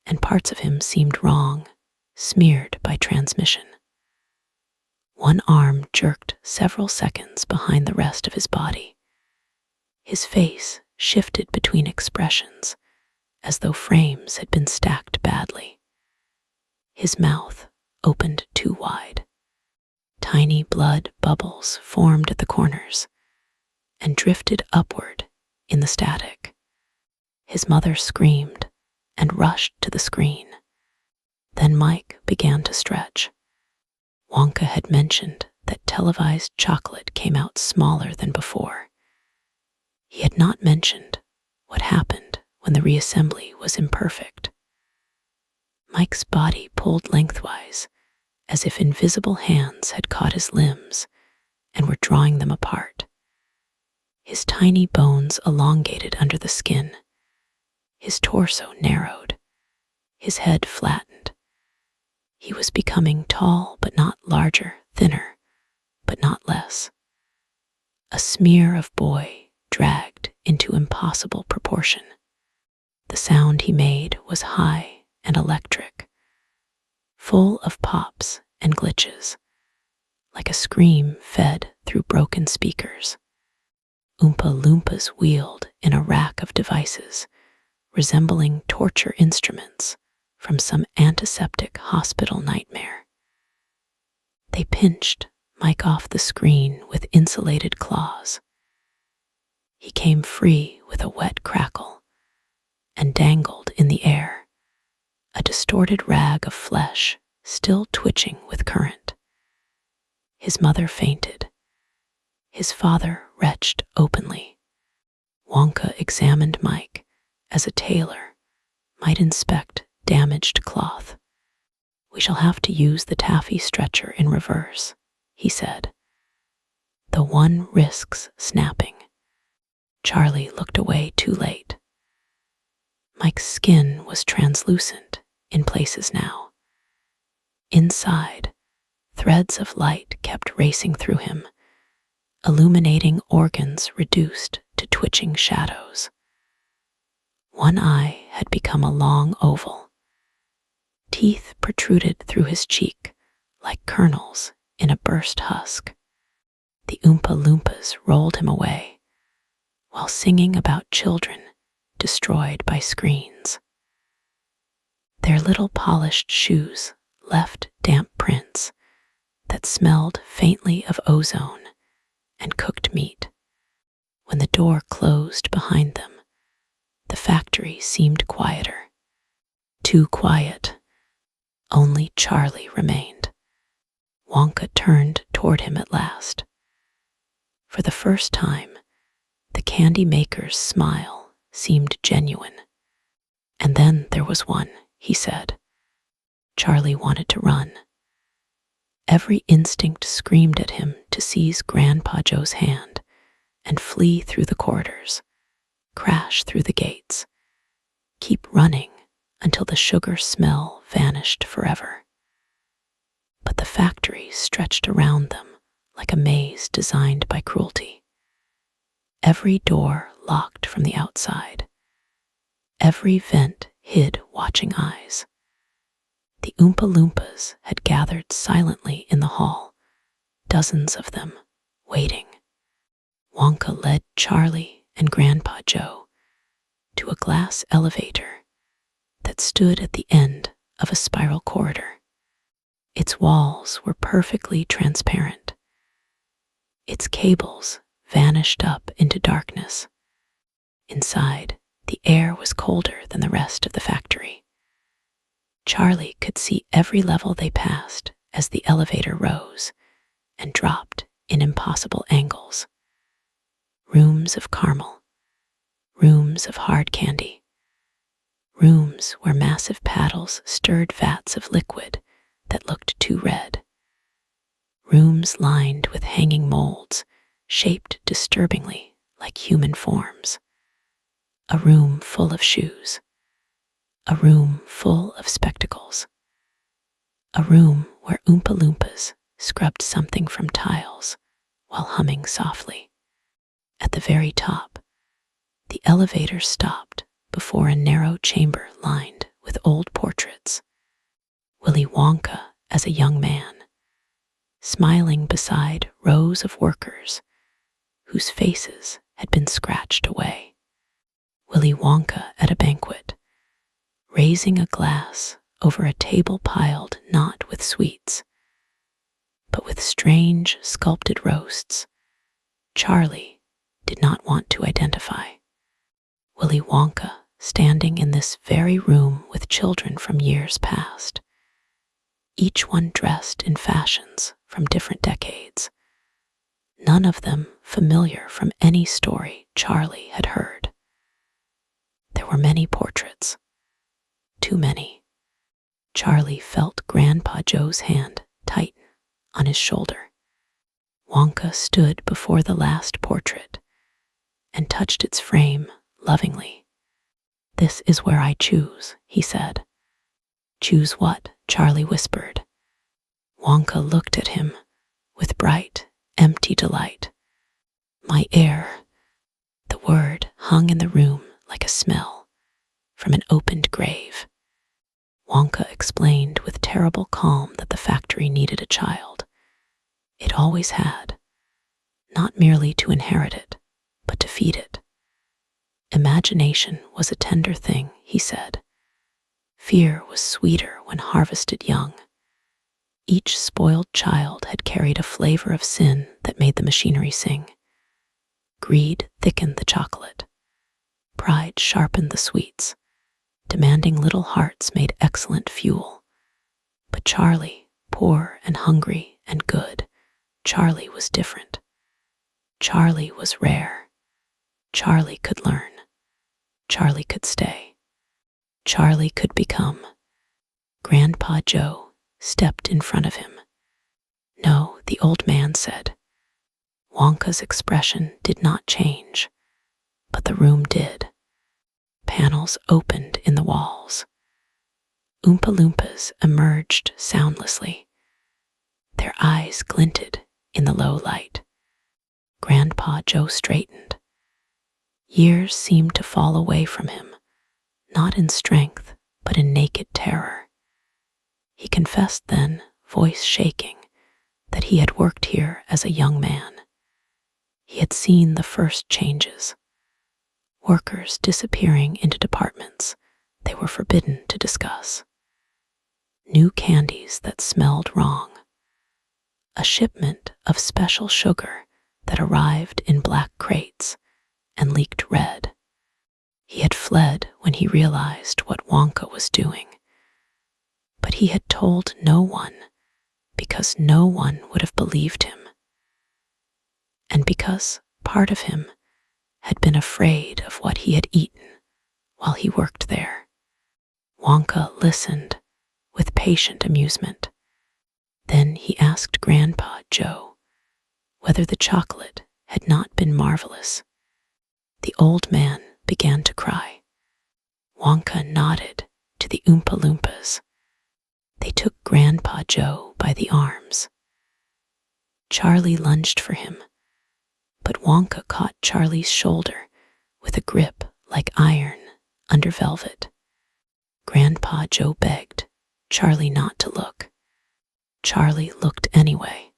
and parts of him seemed wrong, smeared by transmission. One arm jerked several seconds behind the rest of his body. His face shifted between expressions, as though frames had been stacked badly. His mouth opened too wide. Tiny blood bubbles formed at the corners and drifted upward in the static. His mother screamed and rushed to the screen. Then Mike began to stretch. Wonka had mentioned that televised chocolate came out smaller than before. He had not mentioned what happened when the reassembly was imperfect. Mike's body pulled lengthwise, as if invisible hands had caught his limbs and were drawing them apart. His tiny bones elongated under the skin. His torso narrowed. His head flattened. He was becoming tall but not larger, thinner but not less. A smear of boy dragged into impossible proportion. The sound he made was high and electric, full of pops and glitches, like a scream fed through broken speakers. Oompa Loompas wheeled in a rack of devices, resembling torture instruments from some antiseptic hospital nightmare. They pinched Mike off the screen with insulated claws. He came free with a wet crackle and dangled in the air, a distorted rag of flesh still twitching with current. His mother fainted. His father retched openly. Wonka examined Mike as a tailor might inspect damaged cloth. "We shall have to use the taffy stretcher in reverse," he said. "The one risks snapping." Charlie looked away too late. Mike's skin was translucent in places now. Inside, threads of light kept racing through him, illuminating organs reduced to twitching shadows. One eye had become a long oval. Teeth protruded through his cheek like kernels in a burst husk. The Oompa Loompas rolled him away while singing about children destroyed by screens. Their little polished shoes left damp prints that smelled faintly of ozone and cooked meat. When the door closed behind them, the factory seemed quieter. Too quiet. Only Charlie remained. Wonka turned toward him at last. For the first time, the candy maker's smile seemed genuine. "And then there was one," he said. Charlie wanted to run. Every instinct screamed at him to seize Grandpa Joe's hand and flee through the corridors, crash through the gates, keep running until the sugar smell vanished forever. But the factory stretched around them like a maze designed by cruelty. Every door locked from the outside. Every vent hid watching eyes. The Oompa Loompas had gathered silently in the hall, dozens of them, waiting. Wonka led Charlie and Grandpa Joe to a glass elevator that stood at the end of a spiral corridor. Its walls were perfectly transparent. Its cables vanished up into darkness. Inside, the air was colder than the rest of the factory. Charlie could see every level they passed as the elevator rose and dropped in impossible angles. Rooms of caramel, rooms of hard candy, rooms where massive paddles stirred vats of liquid that looked too red, rooms lined with hanging molds shaped disturbingly like human forms, a room full of shoes, a room full of spectacles, a room where Oompa Loompas scrubbed something from tiles while humming softly. At the very top, the elevator stopped before a narrow chamber lined with old portraits. Willy Wonka as a young man, smiling beside rows of workers whose faces had been scratched away. Willy Wonka at a banquet, raising a glass over a table piled not with sweets, but with strange sculpted roasts. Charlie did not want to identify. Willy Wonka standing in this very room with children from years past, each one dressed in fashions from different decades, none of them familiar from any story Charlie had heard. There were many portraits, too many. Charlie felt Grandpa Joe's hand tighten on his shoulder. Wonka stood before the last portrait and touched its frame lovingly. "This is where I choose," he said. "Choose what?" Charlie whispered. Wonka looked at him with bright, empty delight. "My heir." The word hung in the room like a smell from an opened grave. Wonka explained with terrible calm that the factory needed a child. It always had, not merely to inherit it, but to feed it. Imagination was a tender thing, he said. Fear was sweeter when harvested young. Each spoiled child had carried a flavor of sin that made the machinery sing. Greed thickened the chocolate. Pride sharpened the sweets. Demanding little hearts made excellent fuel. But Charlie, poor and hungry and good, Charlie was different. Charlie was rare. Charlie could learn. Charlie could stay. Charlie could become. Grandpa Joe stepped in front of him. "No," the old man said. Wonka's expression did not change, but the room did. Panels opened in the walls. Oompa Loompas emerged soundlessly. Their eyes glinted in the low light. Grandpa Joe straightened. Years seemed to fall away from him, not in strength, but in naked terror. He confessed then, voice shaking, that he had worked here as a young man. He had seen the first changes. Workers disappearing into departments they were forbidden to discuss. New candies that smelled wrong. A shipment of special sugar that arrived in black crates and leaked red. He had fled when he realized what Wonka was doing. But he had told no one because no one would have believed him. And because part of him had been afraid of what he had eaten while he worked there. Wonka listened with patient amusement. Then he asked Grandpa Joe whether the chocolate had not been marvelous. The old man began to cry. Wonka nodded to the Oompa Loompas. They took Grandpa Joe by the arms. Charlie lunged for him, but Wonka caught Charlie's shoulder with a grip like iron under velvet. Grandpa Joe begged Charlie not to look. Charlie looked anyway.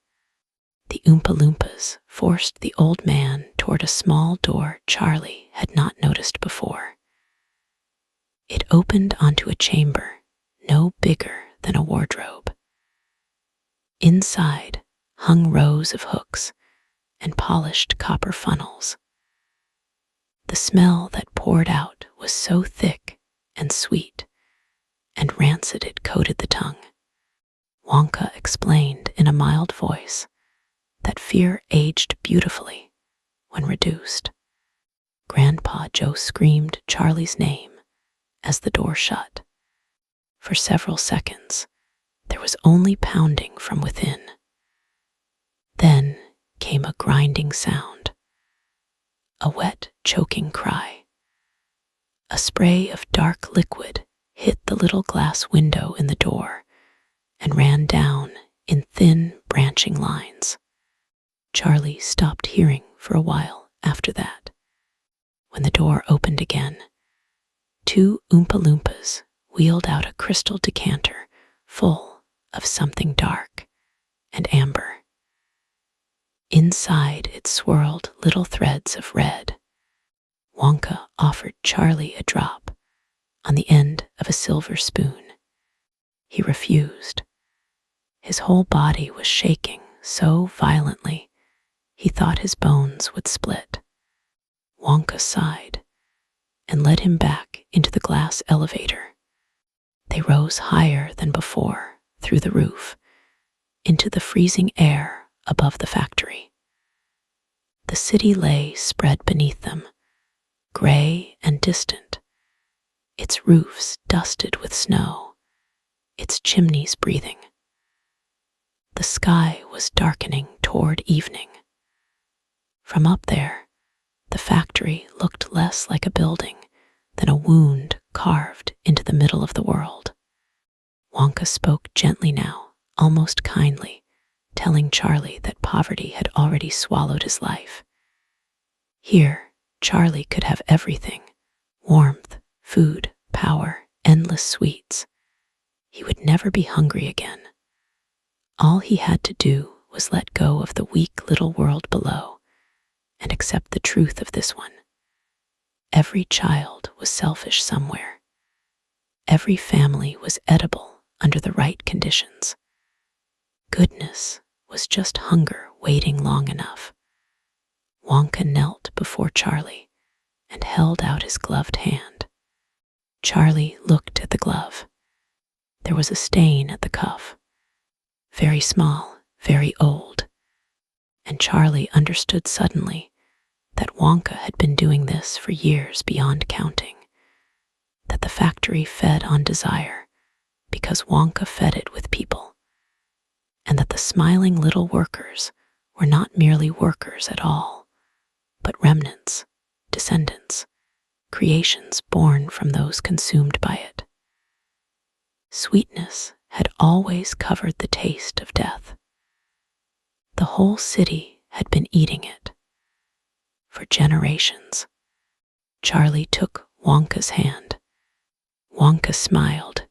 The Oompa Loompas forced the old man toward a small door Charlie had not noticed before. It opened onto a chamber no bigger than a wardrobe. Inside hung rows of hooks and polished copper funnels. The smell that poured out was so thick and sweet, and rancid it coated the tongue. Wonka explained in a mild voice that fear aged beautifully when reduced. Grandpa Joe screamed Charlie's name as the door shut. For several seconds, there was only pounding from within. Then came a grinding sound, a wet, choking cry. A spray of dark liquid hit the little glass window in the door and ran down in thin, branching lines. Charlie stopped hearing for a while after that. When the door opened again, 2 Oompa Loompas wheeled out a crystal decanter full of something dark and amber. Inside it swirled little threads of red. Wonka offered Charlie a drop on the end of a silver spoon. He refused. His whole body was shaking so violently he thought his bones would split. Wonka sighed and led him back into the glass elevator. They rose higher than before, through the roof, into the freezing air above the factory. The city lay spread beneath them, gray and distant, its roofs dusted with snow, its chimneys breathing. The sky was darkening toward evening. From up there, the factory looked less like a building than a wound carved into the middle of the world. Wonka spoke gently now, almost kindly, telling Charlie that poverty had already swallowed his life. Here, Charlie could have everything: warmth, food, power, endless sweets. He would never be hungry again. All he had to do was let go of the weak little world below and accept the truth of this one. Every child was selfish somewhere. Every family was edible under the right conditions. Goodness was just hunger waiting long enough. Wonka knelt before Charlie and held out his gloved hand. Charlie looked at the glove. There was a stain at the cuff. Very small, very old. And Charlie understood suddenly that Wonka had been doing this for years beyond counting, that the factory fed on desire because Wonka fed it with people, and that the smiling little workers were not merely workers at all, but remnants, descendants, creations born from those consumed by it. Sweetness had always covered the taste of death. The whole city had been eating it. For generations. Charlie took Wonka's hand. Wonka smiled.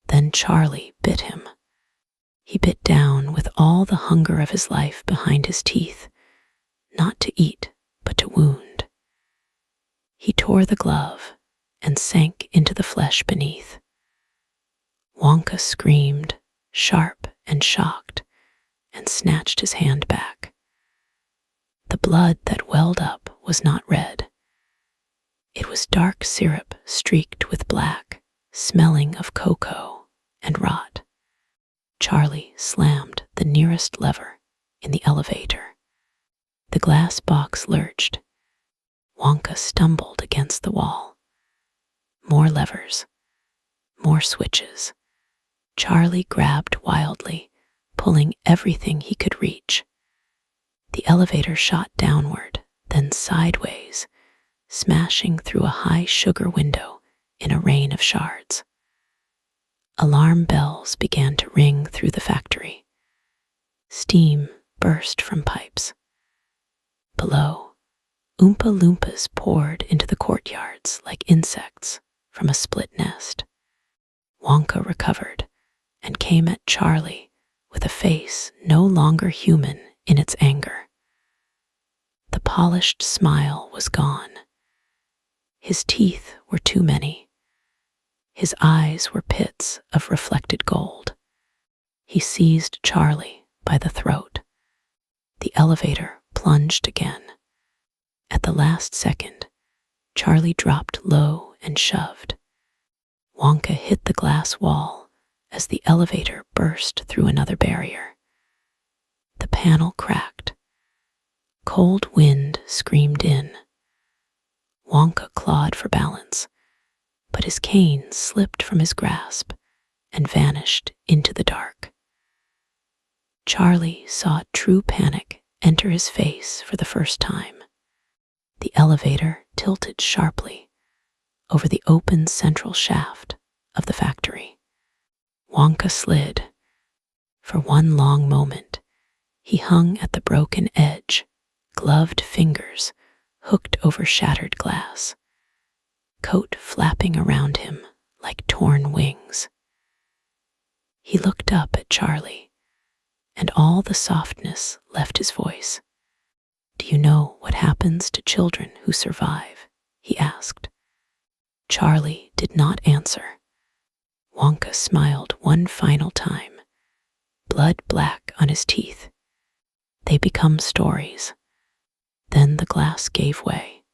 Then Charlie bit him. He bit down with all the hunger of his life behind his teeth, not to eat, but to wound. He tore the glove and sank into the flesh beneath. Wonka screamed, sharp and shocked, and snatched his hand back. The blood that welled up was not red. It was dark syrup streaked with black, smelling of cocoa and rot. Charlie slammed the nearest lever in the elevator. The glass box lurched. Wonka stumbled against the wall. More levers, more switches. Charlie grabbed wildly, pulling everything he could reach. The elevator shot downward, then sideways, smashing through a high sugar window in a rain of shards. Alarm bells began to ring through the factory. Steam burst from pipes. Below, Oompa Loompas poured into the courtyards like insects from a split nest. Wonka recovered and came at Charlie with a face no longer human in its anger. The polished smile was gone. His teeth were too many. His eyes were pits of reflected gold. He seized Charlie by the throat. The elevator plunged again. At the last second, Charlie dropped low and shoved. Wonka hit the glass wall as the elevator burst through another barrier. The panel cracked. Cold wind screamed in. Wonka clawed for balance, but his cane slipped from his grasp and vanished into the dark. Charlie saw true panic enter his face for the first time. The elevator tilted sharply over the open central shaft of the factory. Wonka slid. For one long moment, he hung at the broken edge, gloved fingers hooked over shattered glass, coat flapping around him like torn wings. He looked up at Charlie, and all the softness left his voice. "Do you know what happens to children who survive?" he asked. Charlie did not answer. Wonka smiled one final time, blood black on his teeth. They become stories. Then the glass gave way.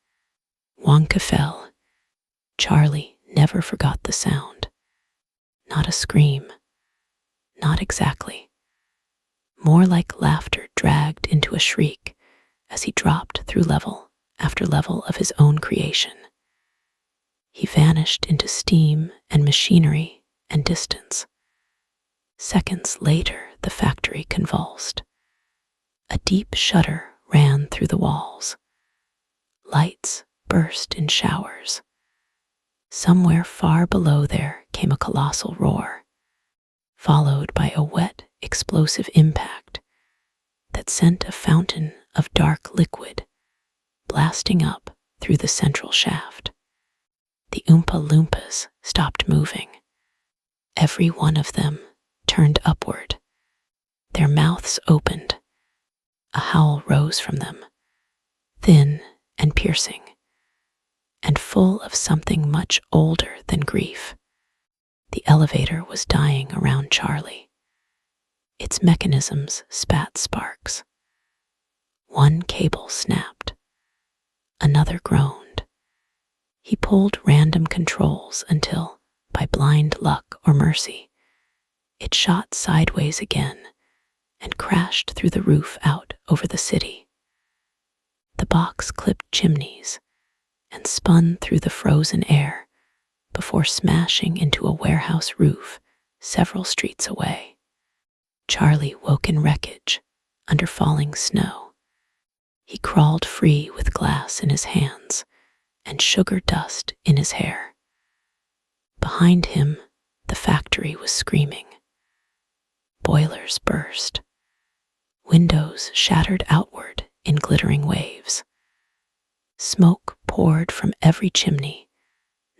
Wonka fell. Charlie never forgot the sound. Not a scream. Not exactly. More like laughter dragged into a shriek as he dropped through level after level of his own creation. He vanished into steam and machinery and distance. Seconds later, the factory convulsed. A deep shudder ran through the walls. Lights burst in showers. Somewhere far below there came a colossal roar, followed by a wet, explosive impact that sent a fountain of dark liquid blasting up through the central shaft. The Oompa Loompas stopped moving. Every one of them turned upward. Their mouths opened. A howl rose from them, thin and piercing, and full of something much older than grief. The elevator was dying around Charlie. Its mechanisms spat sparks. One cable snapped. Another groaned. He pulled random controls until, by blind luck or mercy, it shot sideways again and crashed through the roof out over the city. The box clipped chimneys and spun through the frozen air before smashing into a warehouse roof several streets away. Charlie woke in wreckage under falling snow. He crawled free with glass in his hands and sugar dust in his hair. Behind him, the factory was screaming. Boilers burst. Windows shattered outward in glittering waves. Smoke poured from every chimney,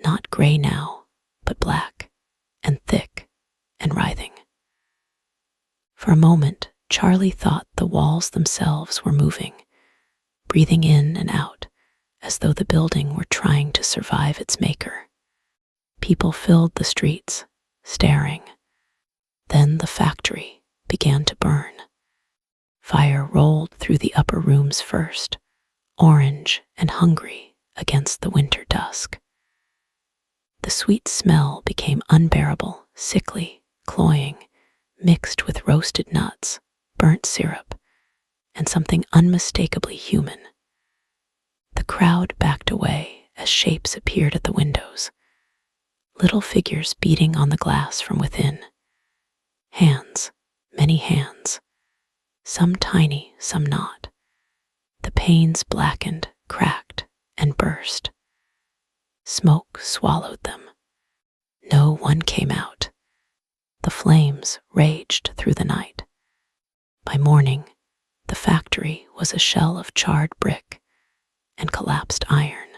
not gray now, but black and thick and writhing. For a moment, Charlie thought the walls themselves were moving, breathing in and out as though the building were trying to survive its maker. People filled the streets, staring. Then the factory began to burn. Fire rolled through the upper rooms first, orange and hungry against the winter dusk. The sweet smell became unbearable, sickly, cloying, mixed with roasted nuts, burnt syrup, and something unmistakably human. The crowd backed away as shapes appeared at the windows, little figures beating on the glass from within. Hands, many hands, some tiny, some not. The panes blackened, cracked, and burst. Smoke swallowed them. No one came out. The flames raged through the night. By morning, the factory was a shell of charred brick and collapsed iron.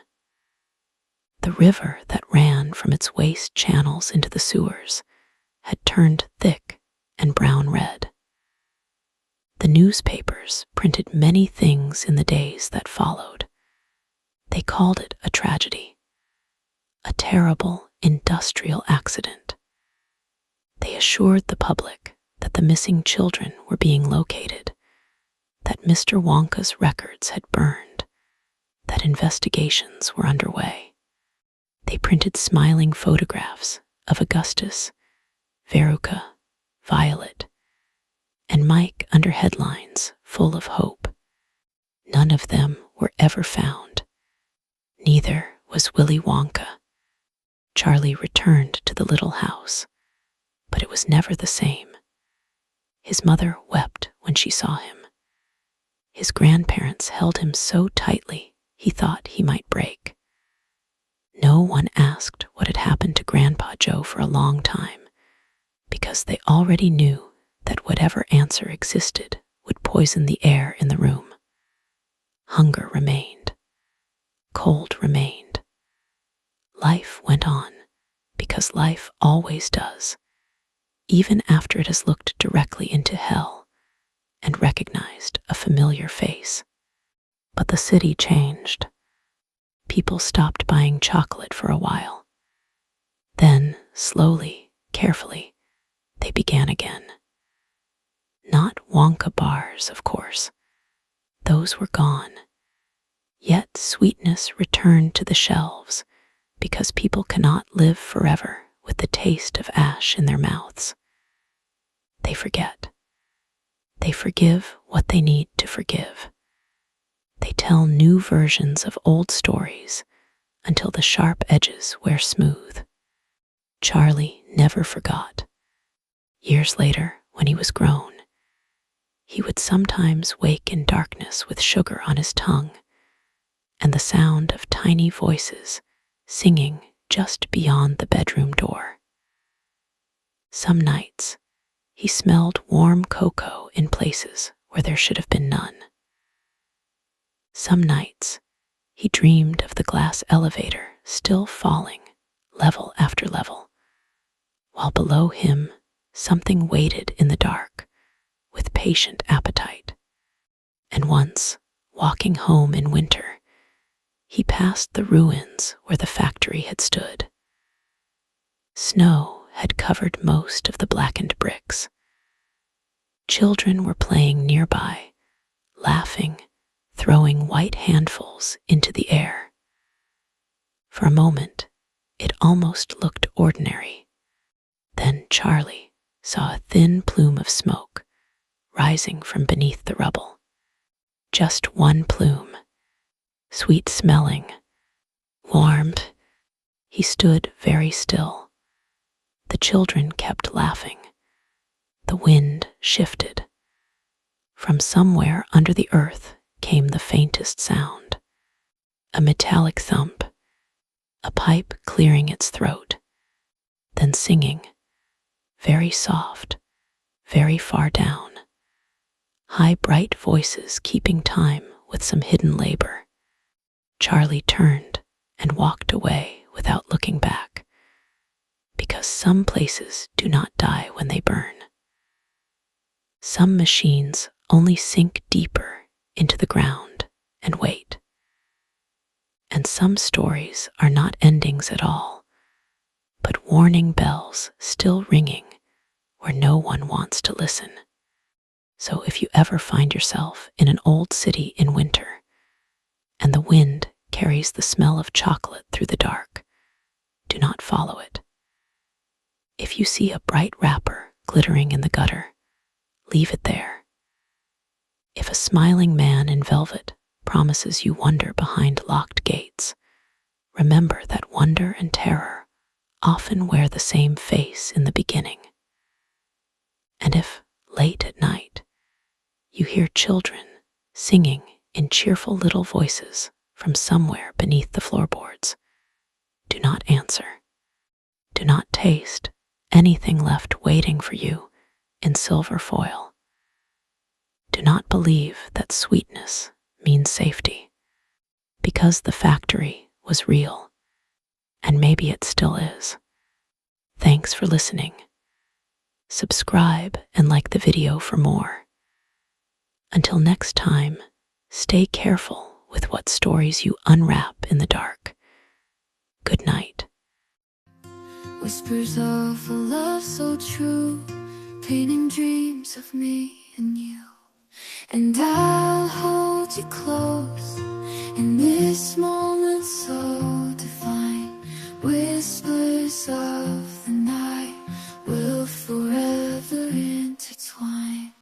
The river that ran from its waste channels into the sewers had turned thick and brown red. The newspapers printed many things in the days that followed. They called it a tragedy, a terrible industrial accident. They assured the public that the missing children were being located, that Mr. Wonka's records had burned, that investigations were underway. They printed smiling photographs of Augustus, Veruca, Violet, and Mike under headlines full of hope. None of them were ever found. Neither was Willy Wonka. Charlie returned to the little house, but it was never the same. His mother wept when she saw him. His grandparents held him so tightly he thought he might break. No one asked what had happened to Grandpa Joe for a long time, because they already knew that whatever answer existed would poison the air in the room. Hunger remained. Cold remained. Life went on, because life always does, even after it has looked directly into hell and recognized a familiar face. But the city changed. People stopped buying chocolate for a while. Then, slowly, carefully, they began again. Not Wonka bars, of course. Those were gone. Yet sweetness returned to the shelves because people cannot live forever with the taste of ash in their mouths. They forget. They forgive what they need to forgive. They tell new versions of old stories until the sharp edges wear smooth. Charlie never forgot. Years later, when he was grown, he would sometimes wake in darkness with sugar on his tongue and the sound of tiny voices singing just beyond the bedroom door. Some nights, he smelled warm cocoa in places where there should have been none. Some nights, he dreamed of the glass elevator still falling, level after level, while below him something waited in the dark with patient appetite. And once, walking home in winter, he passed the ruins where the factory had stood. Snow had covered most of the blackened bricks. Children were playing nearby, laughing, throwing white handfuls into the air. For a moment, it almost looked ordinary. Then Charlie saw a thin plume of smoke rising from beneath the rubble. Just one plume, sweet-smelling, warm. He stood very still. The children kept laughing. The wind shifted. From somewhere under the earth came the faintest sound, a metallic thump, a pipe clearing its throat, then singing, very soft, very far down, high bright voices keeping time with some hidden labor. Charlie turned and walked away without looking back, because some places do not die when they burn. Some machines only sink deeper into the ground and wait. And some stories are not endings at all, but warning bells still ringing where no one wants to listen. So if you ever find yourself in an old city in winter, and the wind carries the smell of chocolate through the dark, do not follow it. If you see a bright wrapper glittering in the gutter, leave it there. If a smiling man in velvet promises you wonder behind locked gates, remember that wonder and terror often wear the same face in the beginning. And if, late at night, you hear children singing in cheerful little voices from somewhere beneath the floorboards, do not answer. Do not taste anything left waiting for you in silver foil. Do not believe that sweetness means safety, because the factory was real, and maybe it still is. Thanks for listening. Subscribe and like the video for more. Until next time, stay careful with what stories you unwrap in the dark. Good night. Whispers of a love so true, painting dreams of me and you. And I'll hold you close in this moment.